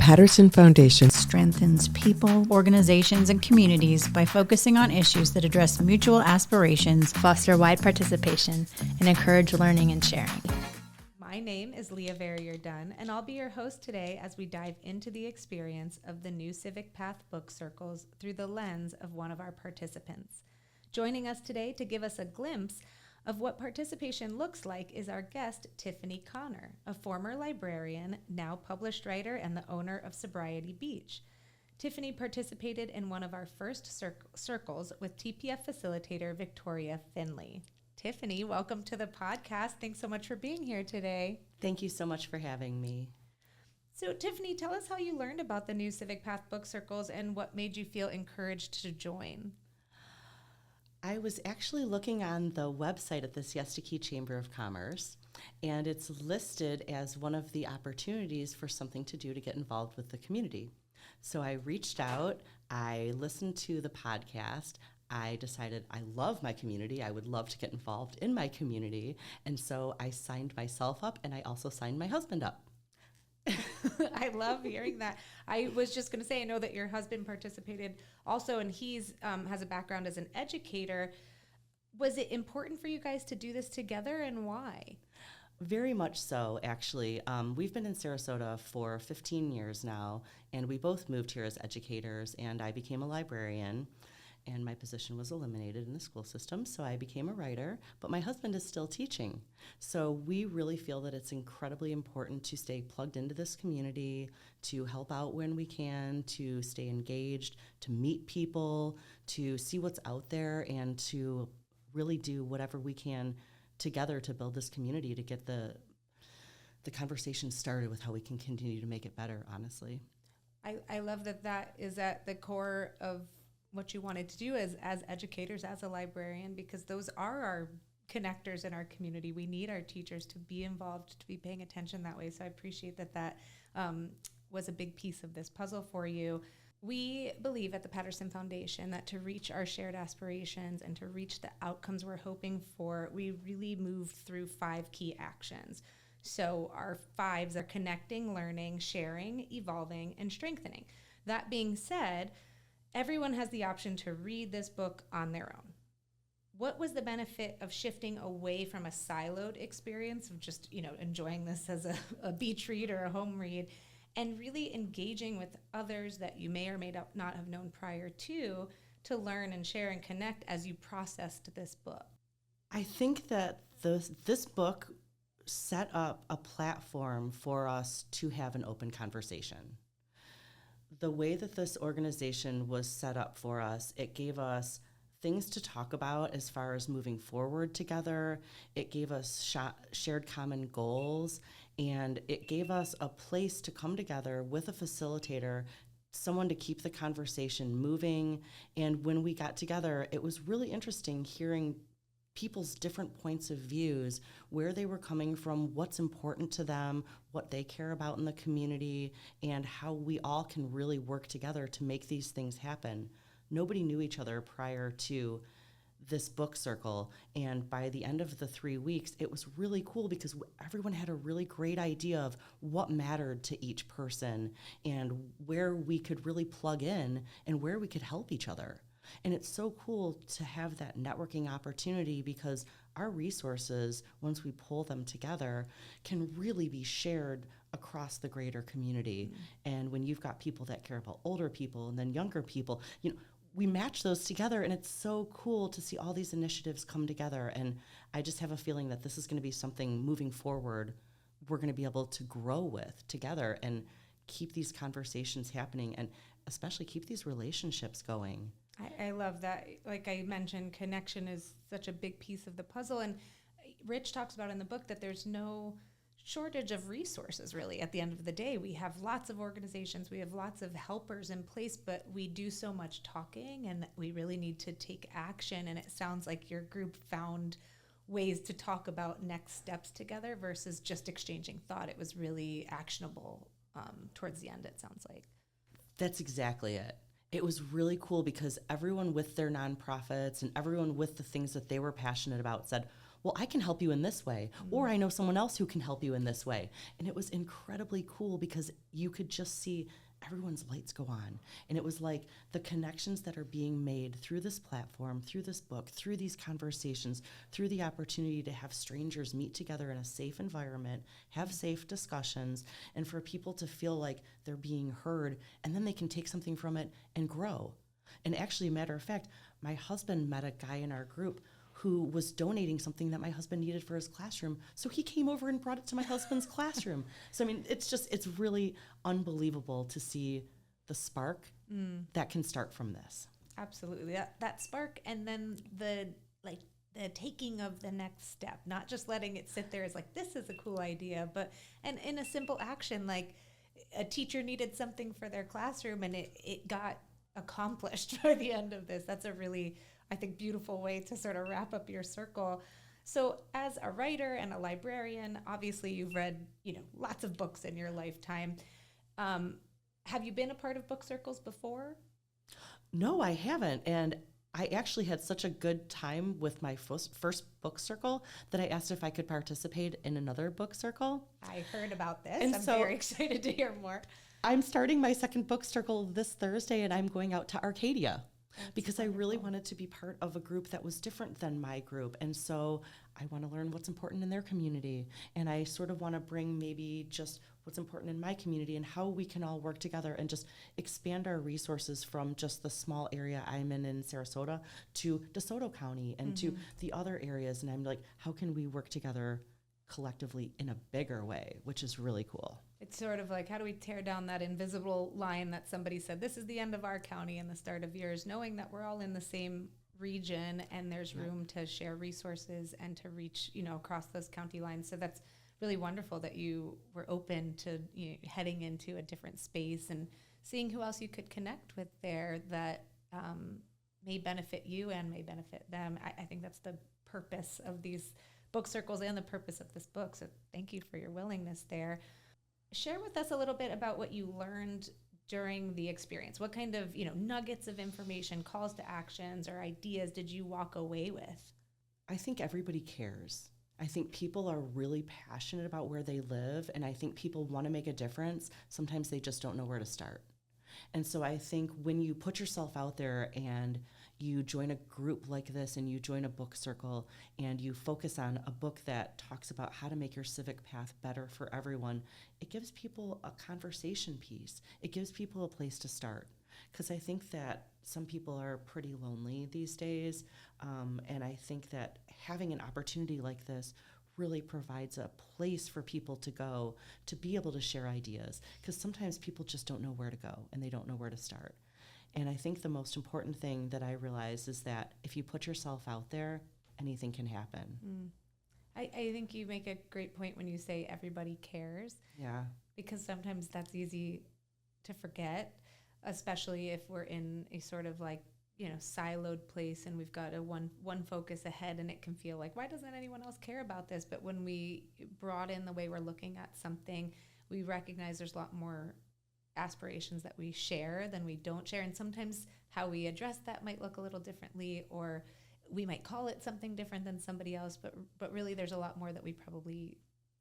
Patterson Foundation strengthens people, organizations, and communities by focusing on issues that address mutual aspirations, foster wide participation, and encourage learning and sharing. My name is Leah Verrier-Dunn, and I'll be your host today as we dive into the experience of the New Civic Path book circles through the lens of one of our participants. Joining us today to give us a glimpse of what participation looks like is our guest, Tiffaney Conner, a former librarian, now published writer, and the owner of Sobriety Beach. Tiffaney participated in one of our first circles with TPF facilitator Victoria Finley. Tiffaney, welcome to the podcast. Thanks so much for being here today. Thank you so much for having me. So, Tiffaney, tell us how you learned about the New Civic Path book circles and what made you feel encouraged to join. I was actually looking on the website at the Siesta Key Chamber of Commerce, and it's listed as one of the opportunities for something to do to get involved with the community. So I reached out, I listened to the podcast, I decided I love my community, I would love to get involved in my community, and so I signed myself up, and I also signed my husband up. I love hearing that. I was just going to say, I know that your husband participated also, and he's has a background as an educator. Was it important for you guys to do this together, and why? Very much so, actually. We've been in Sarasota for 15 years now, and we both moved here as educators, and I became a librarian. And my position was eliminated in the school system, so I became a writer, but my husband is still teaching. So we really feel that it's incredibly important to stay plugged into this community, to help out when we can, to stay engaged, to meet people, to see what's out there, and to really do whatever we can together to build this community, to get the conversation started with how we can continue to make it better, honestly. I love that is at the core of what you wanted to do as educators, as a librarian, because those are our connectors in our community. We need our teachers to be involved, to be paying attention that way. So I appreciate that was a big piece of this puzzle for you. We believe at the Patterson Foundation that to reach our shared aspirations and to reach the outcomes we're hoping for, we really move through 5 key actions. So our 5s are connecting, learning, sharing, evolving, and strengthening. That being said, everyone has the option to read this book on their own. What was the benefit of shifting away from a siloed experience of just, enjoying this as a beach read or a home read, and really engaging with others that you may or may not have known prior to learn and share and connect as you processed this book? I think that this book set up a platform for us to have an open conversation. The way that this organization was set up for us, it gave us things to talk about as far as moving forward together. It gave us shared common goals, and it gave us a place to come together with a facilitator, someone to keep the conversation moving. And when we got together, it was really interesting hearing people's different points of views, where they were coming from, what's important to them, what they care about in the community, and how we all can really work together to make these things happen. Nobody knew each other prior to this book circle, and by the end of the 3 weeks, it was really cool because everyone had a really great idea of what mattered to each person and where we could really plug in and where we could help each other. And it's so cool to have that networking opportunity because our resources, once we pull them together, can really be shared across the greater community. And when you've got people that care about older people and then younger people, we match those together, and it's so cool to see all these initiatives come together. And I just have a feeling that this is going to be something moving forward we're going to be able to grow with together and keep these conversations happening and especially keep these relationships going. I love that. Like I mentioned, connection is such a big piece of the puzzle. And Rich talks about in the book that there's no shortage of resources, really. At the end of the day, we have lots of organizations, we have lots of helpers in place, but we do so much talking, and we really need to take action. And it sounds like your group found ways to talk about next steps together versus just exchanging thought. It was really actionable towards the end, it sounds like. That's exactly it. It was really cool because everyone with their nonprofits and everyone with the things that they were passionate about said, well, I can help you in this way, or I know someone else who can help you in this way. And it was incredibly cool because you could just see everyone's lights go on. And it was like the connections that are being made through this platform, through this book, through these conversations, through the opportunity to have strangers meet together in a safe environment, have safe discussions, and for people to feel like they're being heard, and then they can take something from it and grow. And actually, matter of fact, my husband met a guy in our group who was donating something that my husband needed for his classroom. So he came over and brought it to my husband's classroom. So, I mean, it's really unbelievable to see the spark that can start from this. Absolutely. That spark, and then the taking of the next step, not just letting it sit there as like, this is a cool idea, but, and in a simple action, like a teacher needed something for their classroom and it got accomplished by the end of this. That's a really, I think, beautiful way to sort of wrap up your circle. So as a writer and a librarian, obviously you've read, lots of books in your lifetime. Have you been a part of book circles before? No, I haven't. And I actually had such a good time with my first book circle that I asked if I could participate in another book circle. I heard about this. And I'm so very excited to hear more. I'm starting my second book circle this Thursday, and I'm going out to Arcadia. That's because wonderful. I really wanted to be part of a group that was different than my group. And so I want to learn what's important in their community. And I sort of want to bring maybe just what's important in my community and how we can all work together and just expand our resources from just the small area I'm in Sarasota to DeSoto County and to the other areas. And I'm like, how can we work together collectively in a bigger way, which is really cool. It's sort of like, how do we tear down that invisible line that somebody said, this is the end of our county and the start of yours, knowing that we're all in the same region and there's room to share resources and to reach, across those county lines. So that's really wonderful that you were open to heading into a different space and seeing who else you could connect with there that may benefit you and may benefit them. I think that's the purpose of these book circles and the purpose of this book. So thank you for your willingness there. Share with us a little bit about what you learned during the experience. What kind of, nuggets of information, calls to actions, or ideas did you walk away with? I think everybody cares. I think people are really passionate about where they live, and I think people want to make a difference. Sometimes they just don't know where to start. And so I think when you put yourself out there and you join a group like this and you join a book circle and you focus on a book that talks about how to make your civic path better for everyone, it gives people a conversation piece. It gives people a place to start. Because I think that some people are pretty lonely these days. And I think that having an opportunity like this really provides a place for people to go to be able to share ideas. Because sometimes people just don't know where to go and they don't know where to start. And I think the most important thing that I realize is that if you put yourself out there, anything can happen. I think you make a great point when you say everybody cares. Yeah. Because sometimes that's easy to forget, especially if we're in a sort of siloed place and we've got a one focus ahead, and it can feel like, why doesn't anyone else care about this? But when we broaden the way we're looking at something, we recognize there's a lot more aspirations that we share than we don't share. And sometimes how we address that might look a little differently, or we might call it something different than somebody else, but really there's a lot more that we probably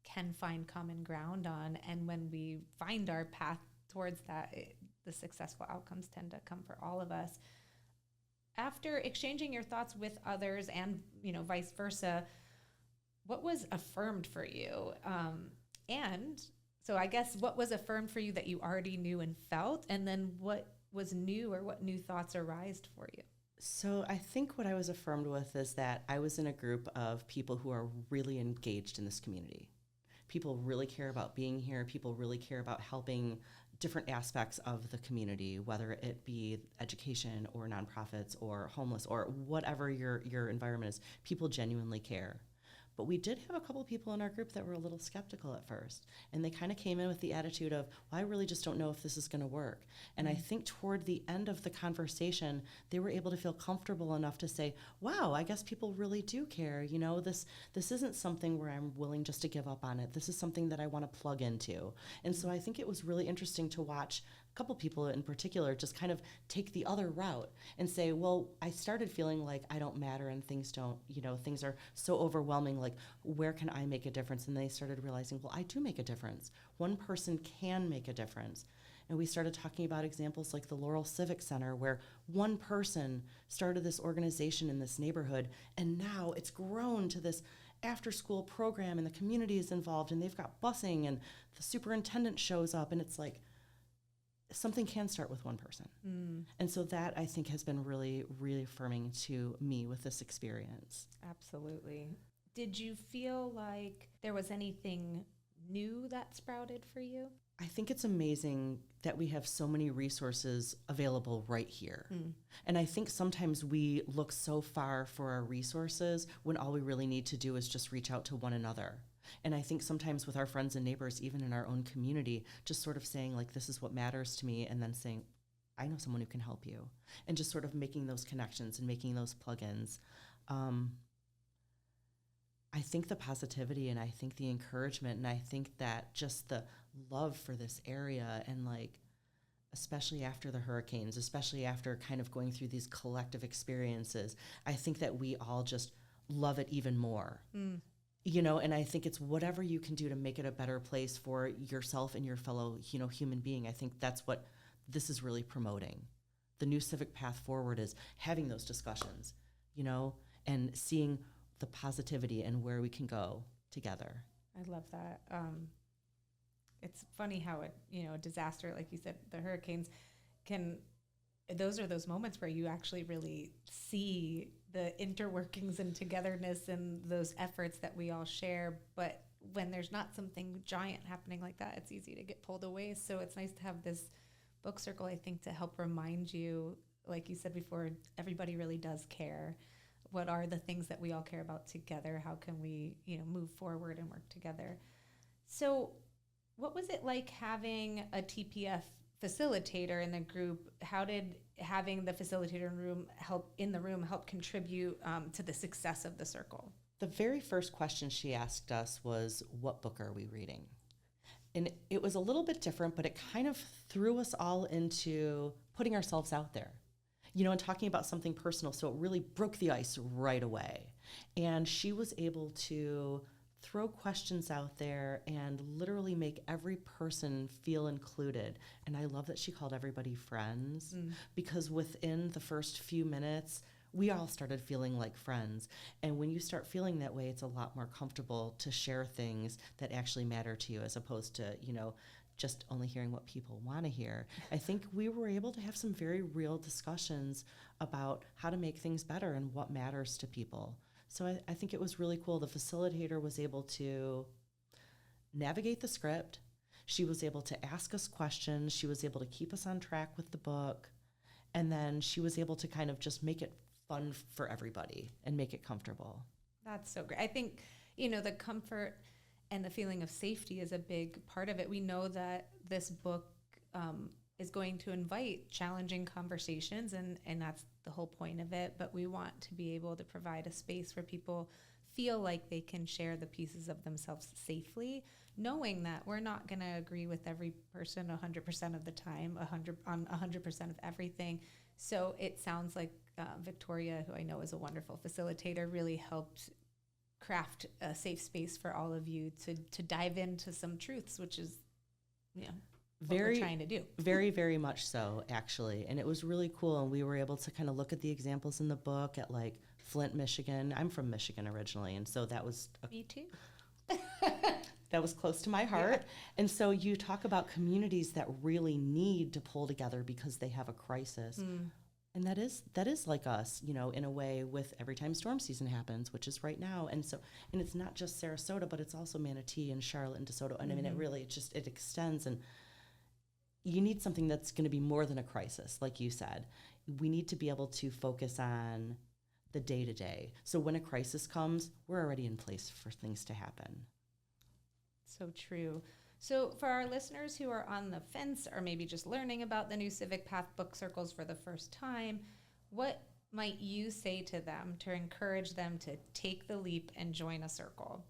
can find common ground on. And when we find our path towards that, the successful outcomes tend to come for all of us. After exchanging your thoughts with others and, vice versa, what was affirmed for you? And so I guess what was affirmed for you that you already knew and felt, and then what was new, or what new thoughts arised for you? So I think what I was affirmed with is that I was in a group of people who are really engaged in this community. People really care about being here. People really care about helping different aspects of the community, whether it be education or nonprofits or homeless or whatever your environment is. People genuinely care. But we did have a couple people in our group that were a little skeptical at first. And they kind of came in with the attitude of, well, I really just don't know if this is going to work. And I think toward the end of the conversation, they were able to feel comfortable enough to say, wow, I guess people really do care. You know, this isn't something where I'm willing just to give up on it. This is something that I want to plug into. And so I think it was really interesting to watch a couple people in particular just kind of take the other route and say, well, I started feeling like I don't matter and things don't, you know, things are so overwhelming, like where can I make a difference? And they started realizing, well, I do make a difference. One person can make a difference. And we started talking about examples like the Laurel Civic Center, where one person started this organization in this neighborhood, and now it's grown to this after-school program, and the community is involved, and they've got busing, and the superintendent shows up, and it's like something can start with one person. And so that, I think, has been really, really affirming to me with this experience. Absolutely. Did you feel like there was anything new that sprouted for you? I think it's amazing that we have so many resources available right here. And I think sometimes we look so far for our resources when all we really need to do is just reach out to one another. And I think sometimes with our friends and neighbors, even in our own community, just sort of saying like, this is what matters to me, and then saying, I know someone who can help you, and just sort of making those connections and making those plugins. I think the positivity, and I think the encouragement, and I think that just the love for this area, and like, especially after the hurricanes, especially after kind of going through these collective experiences, I think that we all just love it even more. You know, and I think it's whatever you can do to make it a better place for yourself and your fellow, you know, human being. I think that's what this is really promoting. The New Civic Path Forward is having those discussions, you know, and seeing the positivity and where we can go together. I love that. It's funny how a disaster, like you said, the hurricanes those are those moments where you actually really see the interworkings and togetherness and those efforts that we all share. But when there's not something giant happening like that, it's easy to get pulled away. So it's nice to have this book circle, I think, to help remind you, like you said before, everybody really does care. What are the things that we all care about together? How can we, move forward and work together? So what was it like having a TPF facilitator in the group? How did having the facilitator in the room help contribute to the success of the circle? The very first question she asked us was, what book are we reading? And it was a little bit different, but it kind of threw us all into putting ourselves out there, and talking about something personal. So it really broke the ice right away. And she was able to throw questions out there and literally make every person feel included. And I love that she called everybody friends, because within the first few minutes, we all started feeling like friends. And when you start feeling that way, it's a lot more comfortable to share things that actually matter to you, as opposed to, just only hearing what people want to hear. I think we were able to have some very real discussions about how to make things better and what matters to people. So I think it was really cool. The facilitator was able to navigate the script. She was able to ask us questions. She was able to keep us on track with the book. And then she was able to kind of just make it fun for everybody and make it comfortable. That's so great. I think, the comfort and the feeling of safety is a big part of it. We know that this book is going to invite challenging conversations, and that's the whole point of it. But we want to be able to provide a space where people feel like they can share the pieces of themselves safely, knowing that we're not going to agree with every person 100% of the time, 100% of everything. So it sounds like Victoria, who I know is a wonderful facilitator, really helped craft a safe space for all of you to dive into some truths, which is, what we're trying to do. Very, very much so, actually. And it was really cool. And we were able to kind of look at the examples in the book at like Flint, Michigan. I'm from Michigan originally. And so that was... Me too. That was close to my heart. Yeah. And so you talk about communities that really need to pull together because they have a crisis. And that is like us, in a way, with every time storm season happens, which is right now. And it's not just Sarasota, but it's also Manatee and Charlotte and DeSoto. And I mean, it extends. And you need something that's going to be more than a crisis, like you said. We need to be able to focus on the day-to-day. So when a crisis comes, we're already in place for things to happen. So true. So for our listeners who are on the fence or maybe just learning about the New Civic Path book circles for the first time, what might you say to them to encourage them to take the leap and join a circle?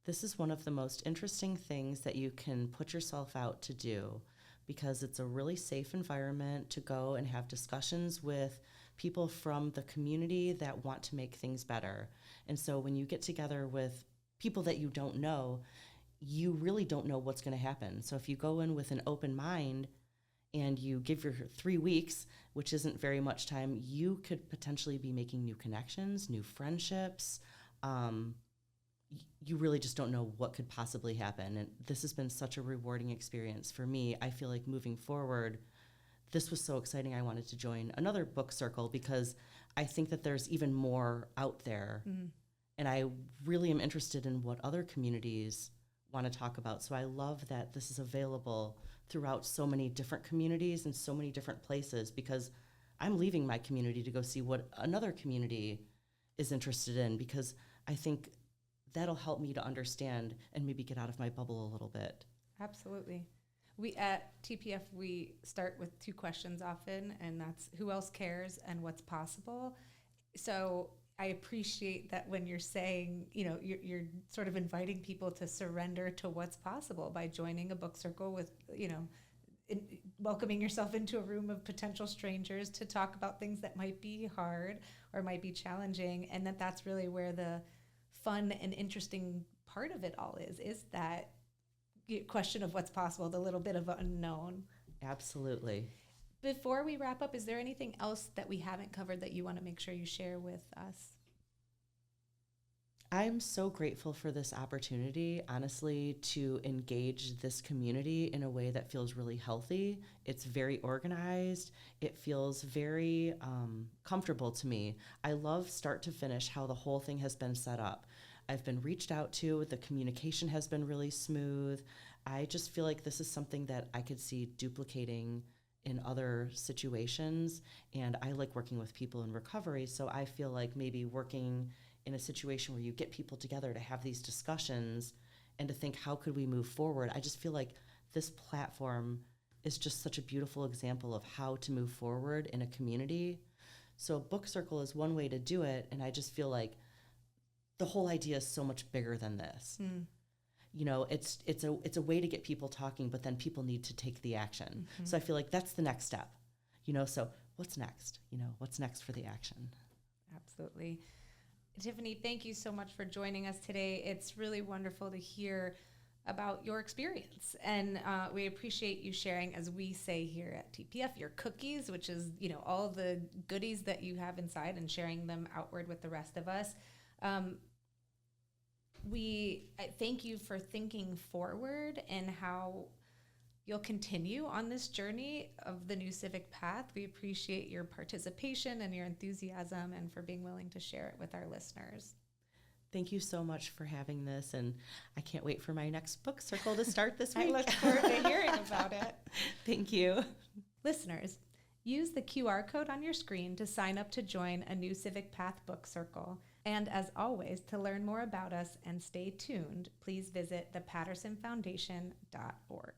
This is one of the most interesting things that you can put yourself out to do, because it's a really safe environment to go and have discussions with people from the community that want to make things better. And so when you get together with people that you don't know, you really don't know what's going to happen. So if you go in with an open mind and you give your 3 weeks, which isn't very much time, you could potentially be making new connections, new friendships. You really just don't know what could possibly happen. And this has been such a rewarding experience for me. I feel like moving forward, this was so exciting. I wanted to join another book circle because I think that there's even more out there. Mm-hmm. And I really am interested in what other communities want to talk about. So I love that this is available throughout so many different communities and so many different places, because I'm leaving my community to go see what another community is interested in, because I think that'll help me to understand and maybe get out of my bubble a little bit. Absolutely. We at TPF, we start with 2 questions often, and that's who else cares and what's possible. So I appreciate that when you're saying, you're sort of inviting people to surrender to what's possible by joining a book circle with, welcoming yourself into a room of potential strangers to talk about things that might be hard or might be challenging, and that's really where the fun and interesting part of it all is that question of what's possible, the little bit of unknown. Absolutely. Before we wrap up, is there anything else that we haven't covered that you want to make sure you share with us? I'm so grateful for this opportunity, honestly, to engage this community in a way that feels really healthy. It's very organized. It feels very comfortable to me. I love start to finish how the whole thing has been set up. I've been reached out to. The communication has been really smooth. I just feel like this is something that I could see duplicating in other situations. And I like working with people in recovery, so I feel like maybe working in a situation where you get people together to have these discussions and to think, how could we move forward? I just feel like this platform is just such a beautiful example of how to move forward in a community. So book circle is one way to do it, and I just feel like the whole idea is so much bigger than this. It's a way to get people talking, but then people need to take the action. Mm-hmm. So I feel like that's the next step. So what's next? What's next for the action? Absolutely. Tiffaney, thank you so much for joining us today. It's really wonderful to hear about your experience, and we appreciate you sharing, as we say here at TPF, your cookies, which is all the goodies that you have inside, and sharing them outward with the rest of us. We thank you for thinking forward and how you'll continue on this journey of the New Civic Path. We appreciate your participation and your enthusiasm, and for being willing to share it with our listeners. Thank you so much for having this, and I can't wait for my next book circle to start this week. I look forward to hearing about it. Thank you. Listeners, use the QR code on your screen to sign up to join a New Civic Path book circle. And as always, to learn more about us and stay tuned, please visit thepattersonfoundation.org.